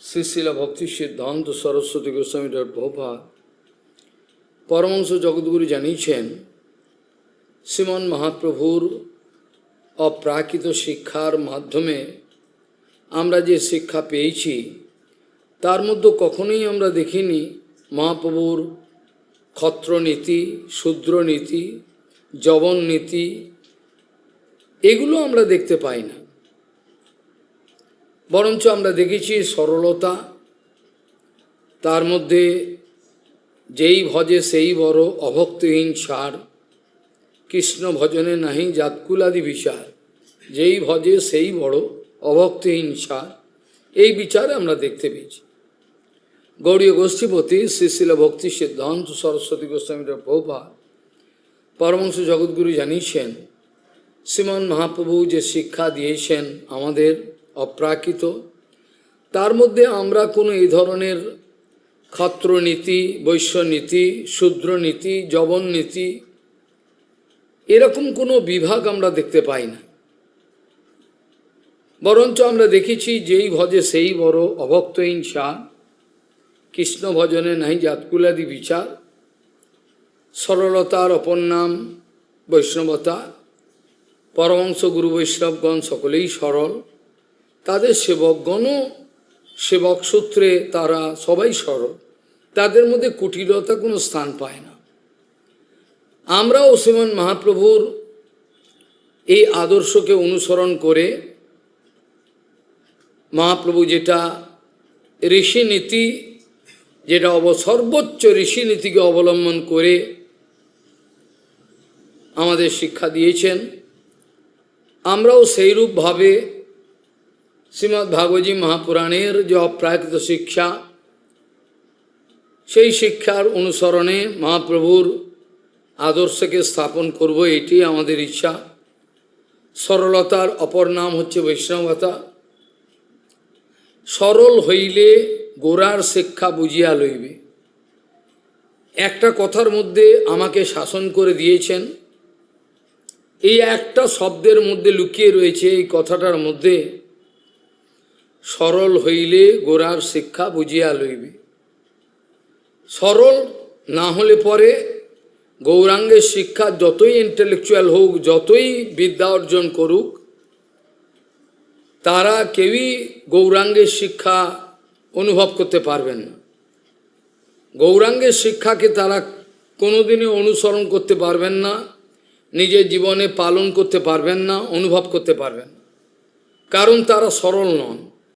শ্রীশিল ভক্তি সিদ্ধান্ত সরস্বতী গোস্বামী প্রভুপাদ পরমহংস জগদ্গুরু জানিয়েছেন, শ্রীমন মহাপ্রভুর অপ্রাকৃত শিক্ষার মাধ্যমে আমরা যে শিক্ষা পেয়েছি তার মধ্যে কখনোই আমরা দেখিনি মহাপ্রভুর ক্ষত্রনীতি, শূদ্রনীতি, যবননীতি এগুলো আমরা দেখতে পাই না। বরঞ্চ আমরা দেখেছি সরলতা, তার মধ্যে যেই ভজে সেই বড়, অভক্তহীন সার, কৃষ্ণ ভজনে নাহি জাতকুলাদি বিচার, যেই ভজে সেই বড়, অভক্তহীন সার, এই বিচারে আমরা দেখতে পেয়েছি। গৌড়ীয় গোষ্ঠীপতি শ্রীশিল ভক্তি সিদ্ধান্ত সরস্বতী গোস্বামী প্রভুপাদ পরমহংস জগদ্গুরু জানিয়েছেন, শ্রীমন মহাপ্রভু যে শিক্ষা দিয়েছেন আমাদের অপ্রাকৃত, তার মধ্যে আমরা কোনো এই ধরনের ক্ষত্রনীতি, বৈশ্যনীতি, শূদ্রনীতি, যবননীতি এরকম কোনো বিভাগ আমরা দেখতে পাই না। বরঞ্চ আমরা দেখেছি যেই ভজে সেই বড়, অভক্তহীন সার, কৃষ্ণ ভজনে নাহি জাতকুলাদি বিচার, সরলতার অপর নাম বৈষ্ণবতা। পরমহংস গুরু বৈষ্ণবগণ সকলেই সরল, তাদের সেবকগণও সেবক সূত্রে তারা সবাই সরল, তাদের মধ্যে কুটিলতা কোনো স্থান পায় না। আমরাও শ্রীমন মহাপ্রভুর এই আদর্শকে অনুসরণ করে মহাপ্রভু যেটা ঋষিনীতি, যেটা সর্বোচ্চ ঋষিনীতিকে অবলম্বন করে আমাদের শিক্ষা দিয়েছেন, আমরাও সেইরূপভাবে শ্রীমদ্ ভাগবতী মহাপুরাণের যে অপ্রাকৃত শিক্ষা, সেই শিক্ষার অনুসরণে মহাপ্রভুর আদর্শকে স্থাপন করব, এটি আমাদের ইচ্ছা। সরলতার অপর নাম হচ্ছে বৈষ্ণবতা। সরল হইলে গোড়ার শিক্ষা বুঝিয়া লইবে। একটা কথার মধ্যে আমাকে শাসন করে দিয়েছেন, এই একটা শব্দের মধ্যে লুকিয়ে রয়েছে, এই কথাটার মধ্যে সরল হইলে গোড়ার শিক্ষা বুঝিয়া লইবে। সরল না হলে পরে গৌরাঙ্গের শিক্ষা যতই ইন্টেলেকচুয়াল হোক, যতই বিদ্যা অর্জন করুক, তারা কেউই গৌরাঙ্গের শিক্ষা অনুভব করতে পারবেন না। গৌরাঙ্গের শিক্ষাকে তারা কোনোদিনই অনুসরণ করতে পারবেন না, নিজের জীবনে পালন করতে পারবেন না, অনুভব করতে পারবেন না, কারণ তারা সরল নন।